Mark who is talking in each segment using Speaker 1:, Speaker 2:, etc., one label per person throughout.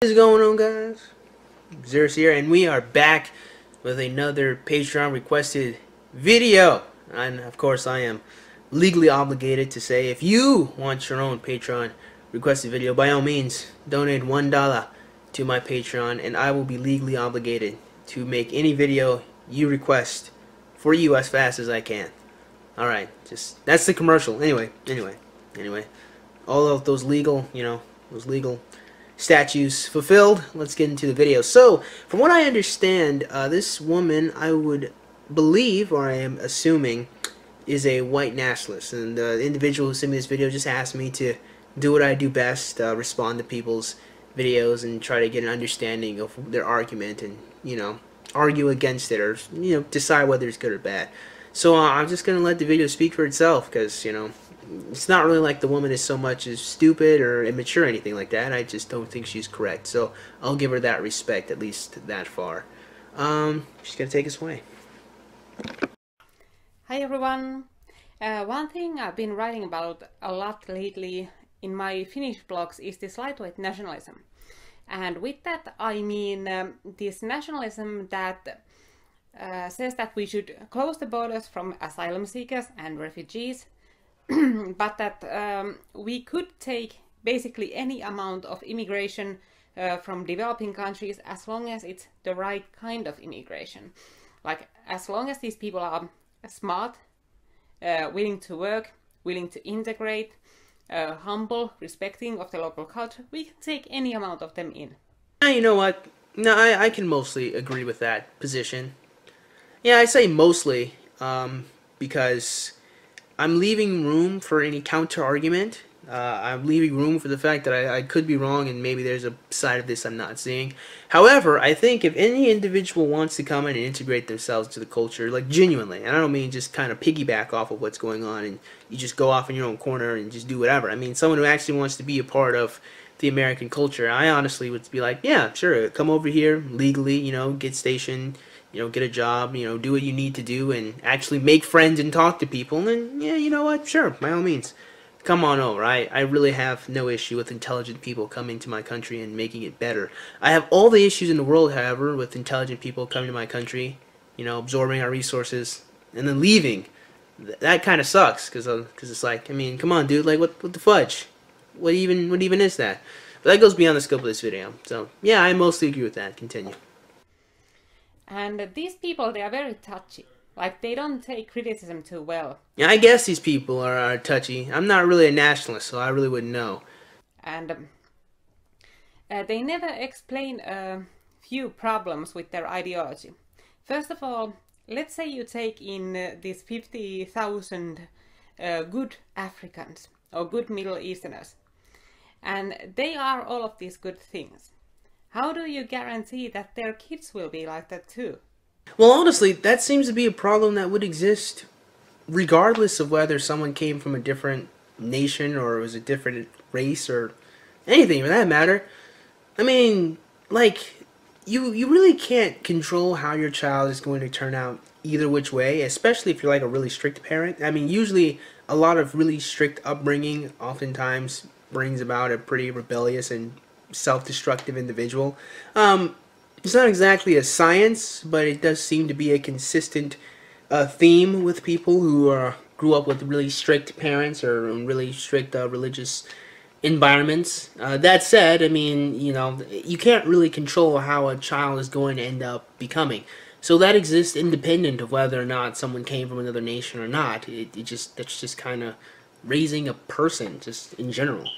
Speaker 1: What is going on, guys? Xerxes here, and we are back with another Patreon requested video. And of course, I am legally obligated to say, if you want your own Patreon requested video, by all means, donate $1 to my Patreon, and I will be legally obligated to make any video you request for you as fast as I can. All right, just that's the commercial. Anyway, all of those legal, those legal statues fulfilled. Let's get into the video. So, from what I understand, this woman, I would believe, or I am assuming, is a white nationalist. And the individual who sent me this video just asked me to do what I do best, respond to people's videos and try to get an understanding of their argument and, argue against it or, decide whether it's good or bad. So I'm just going to let the video speak for itself because, it's not really like the woman is so much as stupid or immature or anything like that. I just don't think she's correct. So I'll give her that respect, at least that far. She's going to take us away.
Speaker 2: Hi everyone. One thing I've been writing about a lot lately in my Finnish blogs is this lightweight nationalism. And with that I mean this nationalism that says that we should close the borders from asylum seekers and refugees, but that we could take basically any amount of immigration from developing countries as long as it's the right kind of immigration. Like, as long as these people are smart, willing to work, willing to integrate, humble, respecting of the local culture, we can take any amount of them in.
Speaker 1: You know what? No, I can mostly agree with that position. Yeah, I say mostly because I'm leaving room for any counter-argument. I'm leaving room for the fact that I could be wrong and maybe there's a side of this I'm not seeing. However, I think if any individual wants to come in and integrate themselves to the culture, like genuinely, and I don't mean just kind of piggyback off of what's going on and you just go off in your own corner and just do whatever. I mean someone who actually wants to be a part of the American culture, I honestly would be like, yeah, sure, come over here legally, get stationed, get a job, do what you need to do and actually make friends and talk to people. And then, yeah, you know what? Sure, by all means. Come on over. I really have no issue with intelligent people coming to my country and making it better. I have all the issues in the world, however, with intelligent people coming to my country, absorbing our resources and then leaving. That kind of sucks because it's like, I mean, come on, dude, like what the fudge? What even is that? But that goes beyond the scope of this video. So, yeah, I mostly agree with that. Continue.
Speaker 2: And these people, they are very touchy. Like, they don't take criticism too well.
Speaker 1: Yeah, I guess these people are touchy. I'm not really a nationalist, so I really wouldn't know.
Speaker 2: And they never explain a few problems with their ideology. First of all, let's say you take in these 50,000 good Africans or good Middle Easterners. And they are all of these good things. How do you guarantee that their kids will be like that too?
Speaker 1: Well, honestly, that seems to be a problem that would exist regardless of whether someone came from a different nation or was a different race or anything for that matter. I mean, like, you really can't control how your child is going to turn out either which way, especially if you're like a really strict parent. I mean, usually a lot of really strict upbringing oftentimes brings about a pretty rebellious and self-destructive individual. It's not exactly a science, but it does seem to be a consistent theme with people who grew up with really strict parents or really strict religious environments. That said, I mean, you can't really control how a child is going to end up becoming. So that exists independent of whether or not someone came from another nation or not. That's just kind of raising a person, just in general.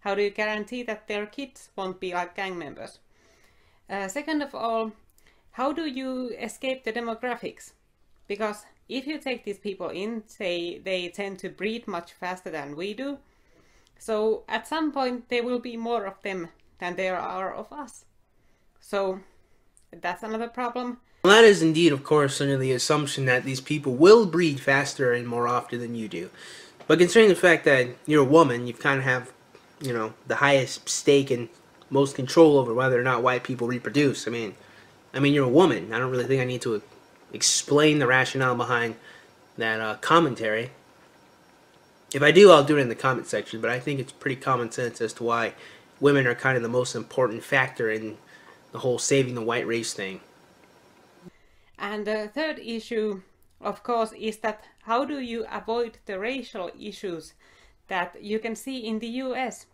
Speaker 2: How do you guarantee that their kids won't be like gang members? Second of all, how do you escape the demographics? Because if you take these people in, say they tend to breed much faster than we do, so at some point there will be more of them than there are of us. So that's another problem.
Speaker 1: Well, that is indeed, of course, under the assumption that these people will breed faster and more often than you do. But considering the fact that you're a woman, you kind of have the highest stake and most control over whether or not white people reproduce. I mean, you're a woman. I don't really think I need to explain the rationale behind that commentary. If I do, I'll do it in the comment section, but I think it's pretty common sense as to why women are kind of the most important factor in the whole saving the white race thing.
Speaker 2: And the third issue, of course, is that how do you avoid the racial issues that you can see in the US?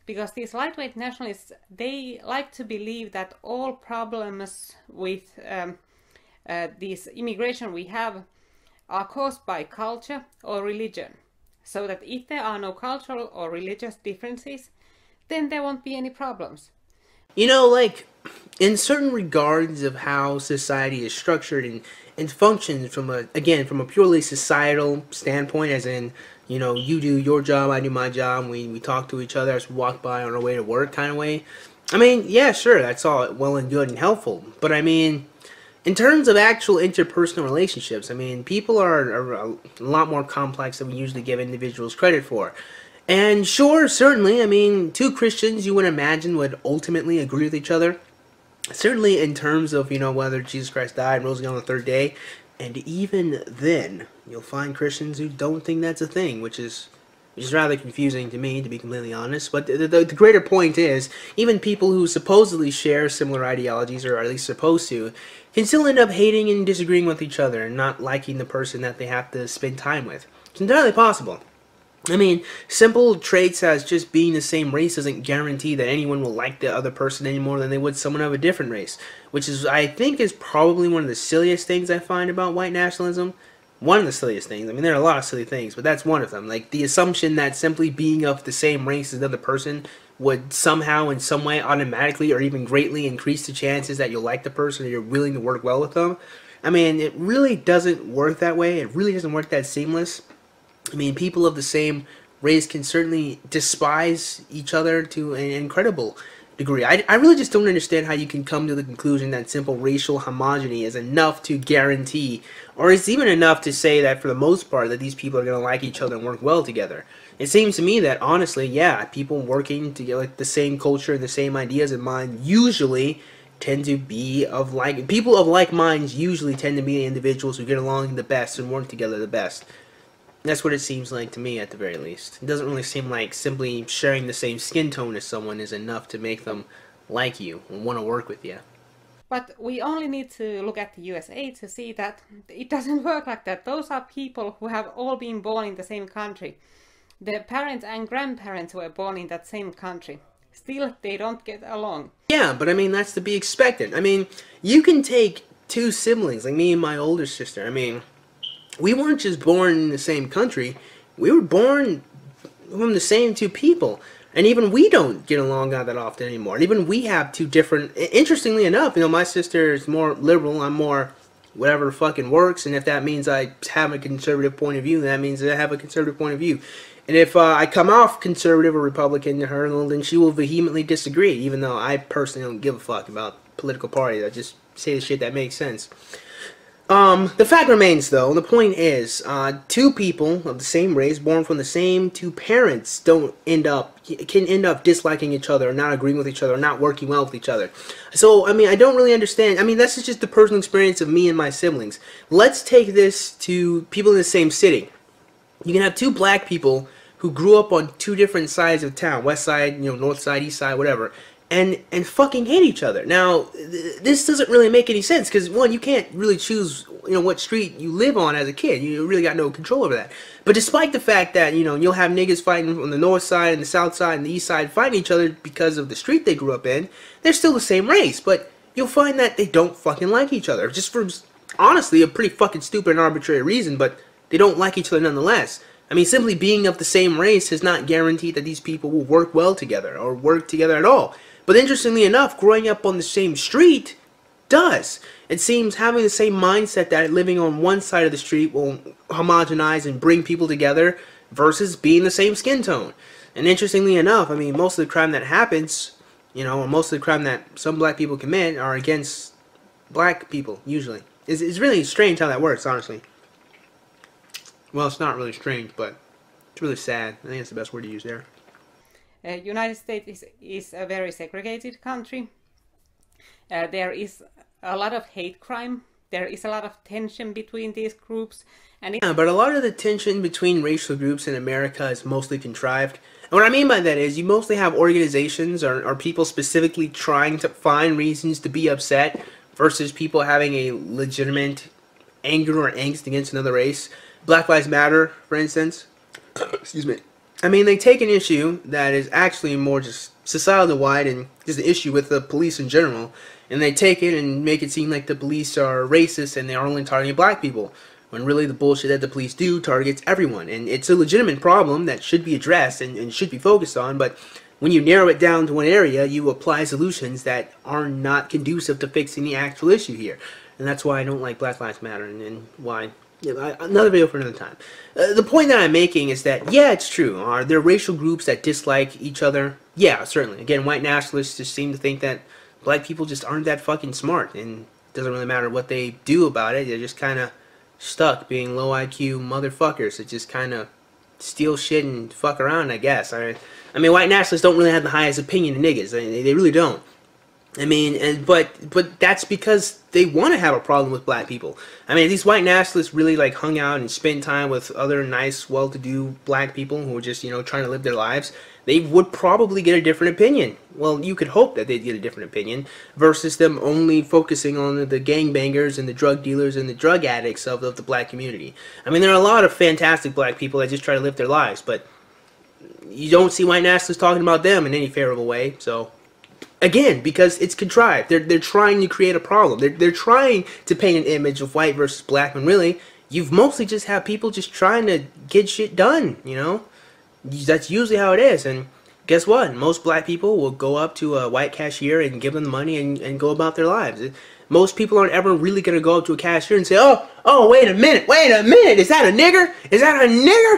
Speaker 2: Because these lightweight nationalists, they like to believe that all problems with this immigration we have are caused by culture or religion. So that if there are no cultural or religious differences, then there won't be any problems.
Speaker 1: You know, like, in certain regards of how society is structured and functions from from a purely societal standpoint, as in, you know, you do your job, I do my job, we talk to each other as we walk by on our way to work kind of way. I mean, yeah, sure, that's all well and good and helpful. But I mean, in terms of actual interpersonal relationships, I mean, people are a lot more complex than we usually give individuals credit for. And sure, certainly, I mean, two Christians you would imagine would ultimately agree with each other. Certainly in terms of, you know, whether Jesus Christ died and rose again on the third day. And even then, you'll find Christians who don't think that's a thing, which is rather confusing to me, to be completely honest. But the greater point is, even people who supposedly share similar ideologies, or are at least supposed to, can still end up hating and disagreeing with each other and not liking the person that they have to spend time with. It's entirely possible. I mean, simple traits as just being the same race doesn't guarantee that anyone will like the other person any more than they would someone of a different race. Which is, I think, is probably one of the silliest things I find about white nationalism. One of the silliest things. I mean, there are a lot of silly things, but that's one of them. Like, the assumption that simply being of the same race as another person would somehow, in some way, automatically or even greatly increase the chances that you'll like the person or you're willing to work well with them. I mean, it really doesn't work that way. It really doesn't work that seamless. I mean, people of the same race can certainly despise each other to an incredible degree. I really just don't understand how you can come to the conclusion that simple racial homogeny is enough to guarantee, or it's even enough to say that for the most part that these people are going to like each other and work well together. It seems to me that, honestly, yeah, people working together, like the same culture and the same ideas in mind usually tend to be of like, people of like minds usually tend to be the individuals who get along the best and work together the best. That's what it seems like to me, at the very least. It doesn't really seem like simply sharing the same skin tone as someone is enough to make them like you and want to work with you.
Speaker 2: But we only need to look at the USA to see that it doesn't work like that. Those are people who have all been born in the same country. Their parents and grandparents were born in that same country. Still, they don't get along.
Speaker 1: Yeah, but I mean, that's to be expected. I mean, you can take two siblings, like me and my older sister. I mean, we weren't just born in the same country. We were born from the same two people. And even we don't get along that often anymore. And even we have two different... Interestingly enough, you know, my sister is more liberal. I'm more whatever fucking works. And if that means I have a conservative point of view, then that means that I have a conservative point of view. And if I come off conservative or Republican to her, then she will vehemently disagree. Even though I personally don't give a fuck about political parties. I just say the shit that makes sense. The fact remains, though, the point is, two people of the same race, born from the same two parents, can end up disliking each other, or not agreeing with each other, or not working well with each other. So, I mean, I don't really understand. I mean, that's just the personal experience of me and my siblings. Let's take this to people in the same city. You can have two black people who grew up on two different sides of town, west side, you know, north side, east side, whatever, and fucking hate each other. Now, this doesn't really make any sense, because, one, you can't really choose, you know, what street you live on as a kid. You really got no control over that. But despite the fact that, you know, you'll have niggas fighting on the north side and the south side and the east side fighting each other because of the street they grew up in, they're still the same race. But you'll find that they don't fucking like each other. Just for, honestly, a pretty fucking stupid and arbitrary reason, but they don't like each other nonetheless. I mean, simply being of the same race has not guaranteed that these people will work well together or work together at all. But interestingly enough, growing up on the same street does. It seems having the same mindset that living on one side of the street will homogenize and bring people together versus being the same skin tone. And interestingly enough, I mean, most of the crime that happens, you know, or most of the crime that some black people commit are against black people, usually. It's really strange how that works, honestly. Well, it's not really strange, but it's really sad. I think that's the best word to use there.
Speaker 2: United States is a very segregated country. There is a lot of hate crime. There is a lot of tension between these groups. And
Speaker 1: yeah, but a lot of the tension between racial groups in America is mostly contrived. And what I mean by that is you mostly have organizations or people specifically trying to find reasons to be upset versus people having a legitimate anger or angst against another race. Black Lives Matter, for instance. Excuse me. I mean, they take an issue that is actually more just societal-wide and just an issue with the police in general, and they take it and make it seem like the police are racist and they are only targeting black people, when really the bullshit that the police do targets everyone. And it's a legitimate problem that should be addressed and should be focused on, but when you narrow it down to one area, you apply solutions that are not conducive to fixing the actual issue here. And that's why I don't like Black Lives Matter, and why... Yeah, another video for another time. The point that I'm making is that, yeah, it's true. Are there racial groups that dislike each other? Yeah, certainly. Again, white nationalists just seem to think that black people just aren't that fucking smart, and it doesn't really matter what they do about it. They're just kind of stuck being low IQ motherfuckers that just kind of steal shit and fuck around, I guess. I mean, white nationalists don't really have the highest opinion of niggas. I mean, they really don't. I mean, but that's because they want to have a problem with black people. I mean, if these white nationalists really like hung out and spent time with other nice, well-to-do black people who were just, you know, trying to live their lives, they would probably get a different opinion. Well, you could hope that they'd get a different opinion versus them only focusing on the gangbangers and the drug dealers and the drug addicts of the black community. I mean, there are a lot of fantastic black people that just try to live their lives, but you don't see white nationalists talking about them in any favorable way, so... Again, because it's contrived. They're trying to create a problem. They're trying to paint an image of white versus black when really, you've mostly just have people just trying to get shit done, you know? That's usually how it is. And guess what? Most black people will go up to a white cashier and give them the money and go about their lives. Most people aren't ever really going to go up to a cashier and say, oh, wait a minute, is that a nigger? Is that a nigger?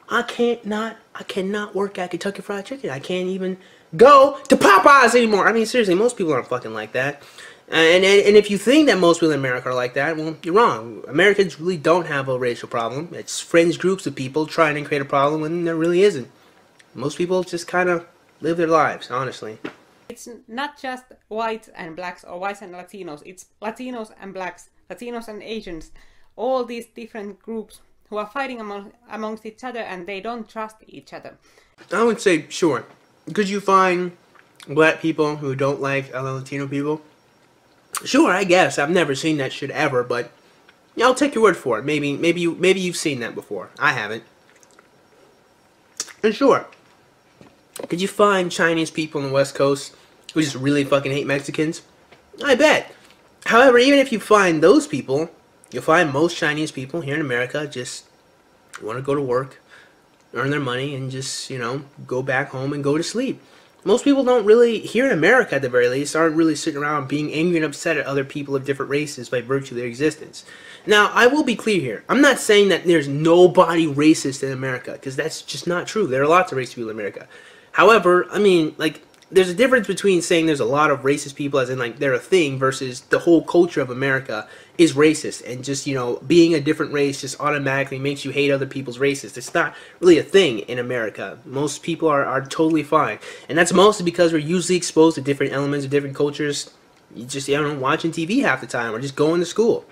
Speaker 1: I cannot work at Kentucky Fried Chicken. I can't even go to Popeyes anymore. I mean, seriously, most people aren't fucking like that. And if you think that most people in America are like that, well, you're wrong. Americans really don't have a racial problem. It's fringe groups of people trying to create a problem when there really isn't. Most people just kind of live their lives, honestly.
Speaker 2: It's not just whites and blacks or whites and Latinos. It's Latinos and blacks, Latinos and Asians. All these different groups who are fighting amongst each other and they don't trust each other.
Speaker 1: I would say, sure. Could you find black people who don't like other Latino people? Sure, I guess. I've never seen that shit ever, but yeah, I'll take your word for it. Maybe you've seen that before. I haven't. And sure, could you find Chinese people on the West Coast who just really fucking hate Mexicans? I bet. However, even if you find those people, you'll find most Chinese people here in America just want to go to work, earn their money, and just, you know, go back home and go to sleep. Most people don't really, here in America at the very least, aren't really sitting around being angry and upset at other people of different races by virtue of their existence. Now, I will be clear here. I'm not saying that there's nobody racist in America, because that's just not true. There are lots of racist people in America. However, I mean, like, there's a difference between saying there's a lot of racist people, as in, like, they're a thing, versus the whole culture of America is racist. And just, you know, being a different race just automatically makes you hate other people's races. It's not really a thing in America. Most people are totally fine. And that's mostly because we're usually exposed to different elements of different cultures. You just, I don't know, watching TV half the time or just going to school.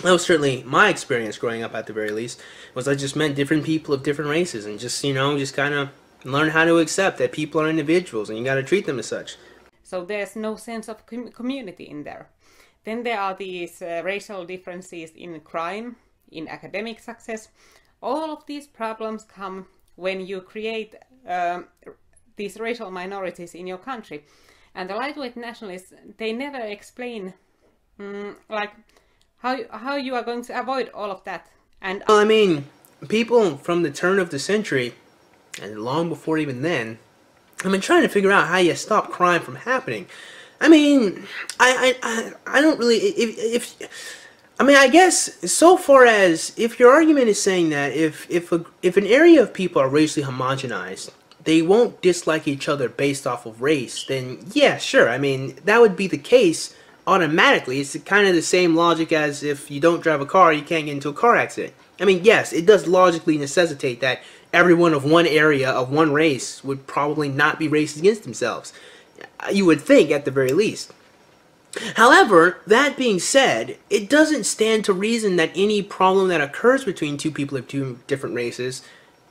Speaker 1: That was certainly my experience growing up at the very least, was I just met different people of different races and just, you know, just kind of learn how to accept that people are individuals and you got to treat them as such.
Speaker 2: So there's no sense of community in there. Then there are these racial differences in crime, in academic success. All of these problems come when you create these racial minorities in your country. And the lightweight nationalists, they never explain like how you are going to avoid all of that. And
Speaker 1: well, I mean, people from the turn of the century, and long before even then, I've been trying to figure out how you stop crime from happening. I mean, I don't really, I mean, I guess so far as if your argument is saying that if an area of people are racially homogenized, they won't dislike each other based off of race, then yeah, sure. I mean, that would be the case automatically. It's kind of the same logic as if you don't drive a car, you can't get into a car accident. I mean, yes, it does logically necessitate that everyone of one area, of one race, would probably not be racist against themselves. You would think, at the very least. However, that being said, it doesn't stand to reason that any problem that occurs between two people of two different races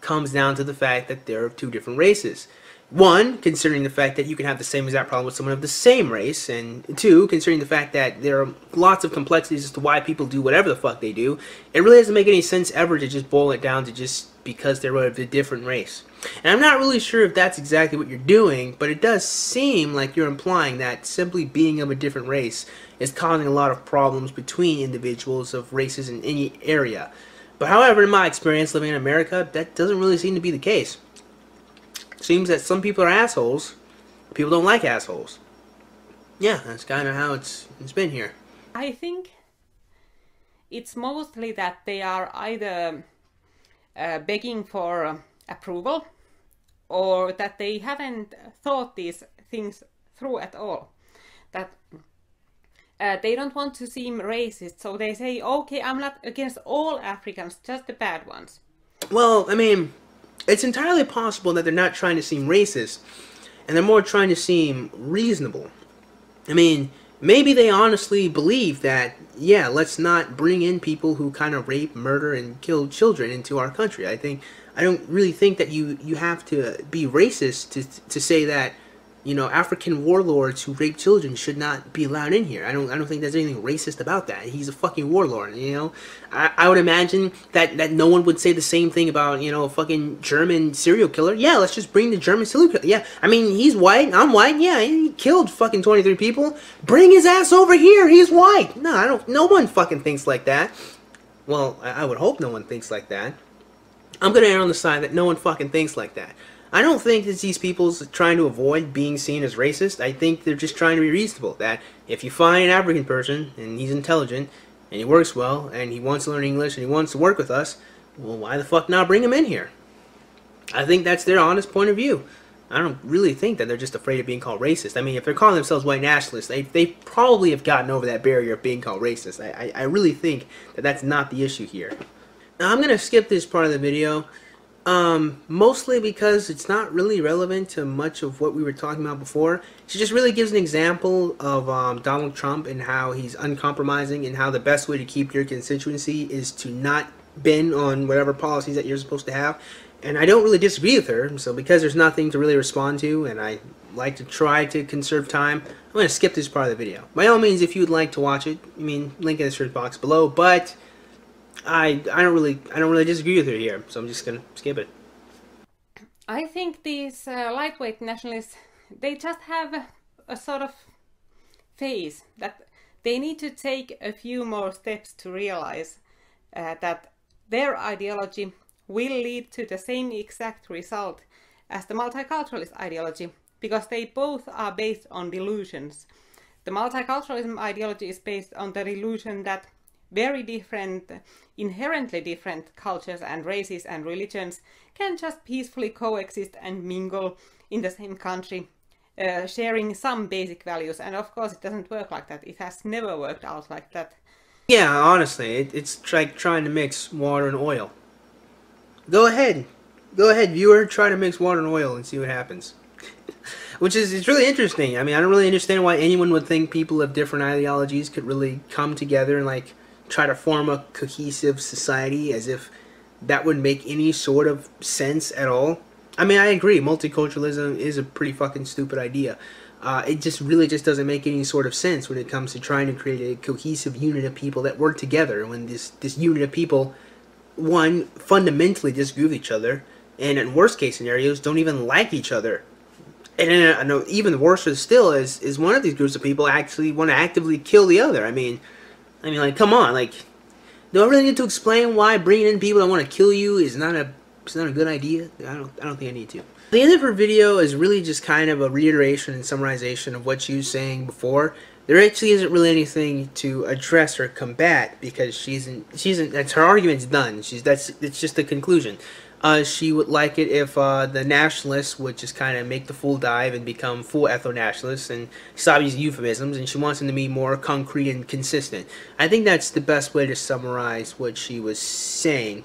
Speaker 1: comes down to the fact that there are two different races. One, considering the fact that you can have the same exact problem with someone of the same race, and two, considering the fact that there are lots of complexities as to why people do whatever the fuck they do, it really doesn't make any sense ever to just boil it down to just because they're of a different race. And I'm not really sure if that's exactly what you're doing, but it does seem like you're implying that simply being of a different race is causing a lot of problems between individuals of races in any area. But however, in my experience living in America, that doesn't really seem to be the case. Seems that some people are assholes, people don't like assholes. Yeah, that's kind of how it's been here.
Speaker 2: I think it's mostly that they are either begging for approval, or that they haven't thought these things through at all. That they don't want to seem racist, so they say, okay, I'm not against all Africans, just the bad ones.
Speaker 1: Well, I mean, it's entirely possible that they're not trying to seem racist, and they're more trying to seem reasonable. I mean, maybe they honestly believe that, yeah, let's not bring in people who kind of rape, murder, and kill children into our country. I don't really think that you have to be racist to say that, you know, African warlords who rape children should not be allowed in here. I don't think there's anything racist about that. He's a fucking warlord, you know. I would imagine that no one would say the same thing about, you know, a fucking German serial killer. Yeah, let's just bring the German serial killer. Yeah, I mean, he's white, I'm white. Yeah, he killed fucking 23 people. Bring his ass over here. He's white. No, no one fucking thinks like that. Well, I would hope no one thinks like that. I'm gonna err on the side that no one fucking thinks like that. I don't think that these people's trying to avoid being seen as racist. I think they're just trying to be reasonable. That if you find an African person, and he's intelligent, and he works well, and he wants to learn English, and he wants to work with us, well, why the fuck not bring him in here? I think that's their honest point of view. I don't really think that they're just afraid of being called racist. I mean, if they're calling themselves white nationalists, they probably have gotten over that barrier of being called racist. I really think that that's not the issue here. Now, I'm going to skip this part of the video. Mostly because it's not really relevant to much of what we were talking about before. She just really gives an example of Donald Trump and how he's uncompromising, and how the best way to keep your constituency is to not bend on whatever policies that you're supposed to have. And I don't really disagree with her, so because there's nothing to really respond to, and I like to try to conserve time, I'm going to skip this part of the video. By all means, if you would like to watch it, I mean, link in the search box below, but I don't really disagree with her here, so I'm just gonna skip it.
Speaker 2: I think these lightweight nationalists, they just have a sort of phase that they need to take a few more steps to realize that their ideology will lead to the same exact result as the multiculturalist ideology, because they both are based on delusions. The multiculturalism ideology is based on the delusion that very different, inherently different cultures and races and religions can just peacefully coexist and mingle in the same country, sharing some basic values. And of course it doesn't work like that. It has never worked out like that.
Speaker 1: Yeah, honestly, it's like trying to mix water and oil. Go ahead, viewer, try to mix water and oil and see what happens. It's really interesting. I mean, I don't really understand why anyone would think people of different ideologies could really come together and like try to form a cohesive society, as if that would make any sort of sense at all. I mean, I agree, multiculturalism is a pretty fucking stupid idea. It just really just doesn't make any sort of sense when it comes to trying to create a cohesive unit of people that work together, when this unit of people, one, fundamentally disagree with each other, and in worst case scenarios don't even like each other. And I know even worse still is one of these groups of people actually want to actively kill the other. I mean, like, come on, like, do I really need to explain why bringing in people that want to kill you is not a good idea? I don't think I need to. The end of her video is really just kind of a reiteration and summarization of what she was saying before. There actually isn't really anything to address or combat, because that's her argument's done. It's just the conclusion. She would like it if the nationalists would just kind of make the full dive and become full ethno-nationalists and stop using euphemisms, and she wants them to be more concrete and consistent. I think that's the best way to summarize what she was saying.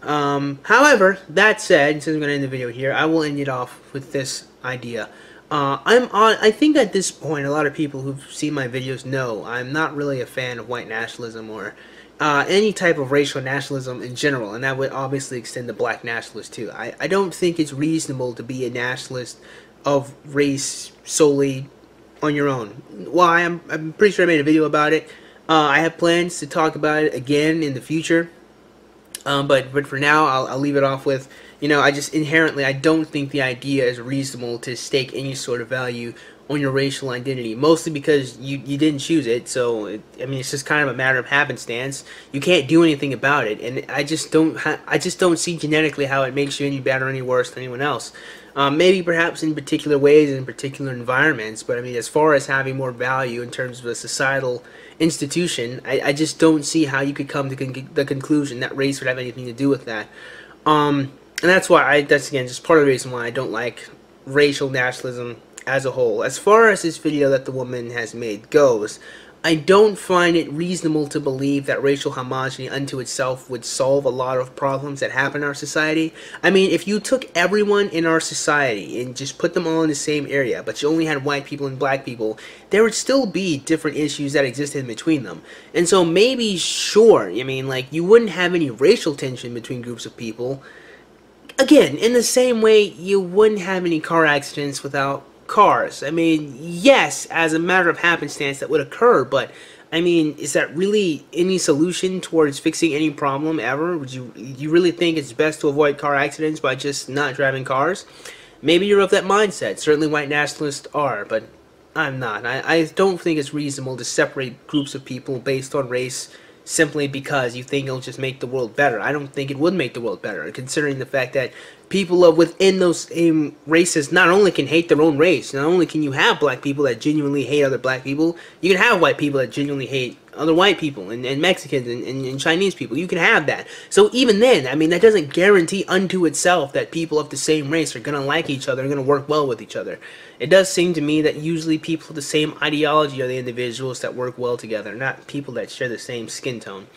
Speaker 1: However, that said, since I'm going to end the video here, I will end it off with this idea. I think at this point, a lot of people who've seen my videos know I'm not really a fan of white nationalism or any type of racial nationalism in general, and that would obviously extend to black nationalists too. I don't think it's reasonable to be a nationalist of race solely on your own. Why? I'm pretty sure I made a video about it. I have plans to talk about it again in the future. But for now, I'll leave it off with, you know, I just inherently, I don't think the idea is reasonable to stake any sort of value on your racial identity, mostly because you didn't choose it. So I mean, it's just kind of a matter of happenstance. You can't do anything about it, and I just don't see genetically how it makes you any better or any worse than anyone else. Maybe perhaps in particular ways, in particular environments, but I mean, as far as having more value in terms of a societal institution, I just don't see how you could come to the conclusion that race would have anything to do with that. And that's why that's again just part of the reason why I don't like racial nationalism as a whole. As far as this video that the woman has made goes, I don't find it reasonable to believe that racial homogeny unto itself would solve a lot of problems that happen in our society. I mean, if you took everyone in our society and just put them all in the same area, but you only had white people and black people, there would still be different issues that existed in between them. And so maybe, sure, I mean, like, you wouldn't have any racial tension between groups of people. Again, in the same way, you wouldn't have any car accidents without cars. I mean, yes, as a matter of happenstance that would occur, but I mean, is that really any solution towards fixing any problem ever? Would you really think it's best to avoid car accidents by just not driving cars? Maybe you're of that mindset. Certainly white nationalists are, but I'm not. I don't think it's reasonable to separate groups of people based on race simply because you think it'll just make the world better. I don't think it would make the world better, considering the fact that people within those same races not only can hate their own race, not only can you have black people that genuinely hate other black people, you can have white people that genuinely hate other white people, and Mexicans and Chinese people. You can have that. So even then, I mean, that doesn't guarantee unto itself that people of the same race are going to like each other and going to work well with each other. It does seem to me that usually people with the same ideology are the individuals that work well together, not people that share the same skin tone.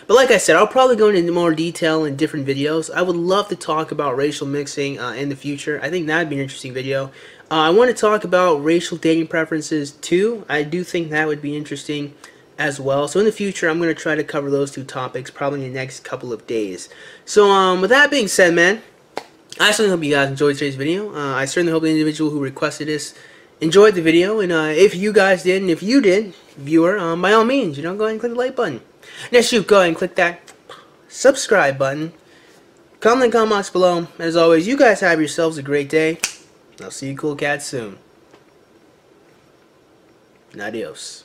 Speaker 1: But like I said, I'll probably go into more detail in different videos. I would love to talk about racial mixing in the future. I think that would be an interesting video. I want to talk about racial dating preferences too. I do think that would be interesting as well. So in the future, I'm going to try to cover those two topics probably in the next couple of days. So with that being said, man, I certainly hope you guys enjoyed today's video. I certainly hope the individual who requested this enjoyed the video. And if you guys did, and if you did, viewer, by all means, you know, go ahead and click the like button. Next, you go ahead and click that subscribe button. Comment in the comment box below. As always, you guys have yourselves a great day. I'll see you cool cats soon. Adios.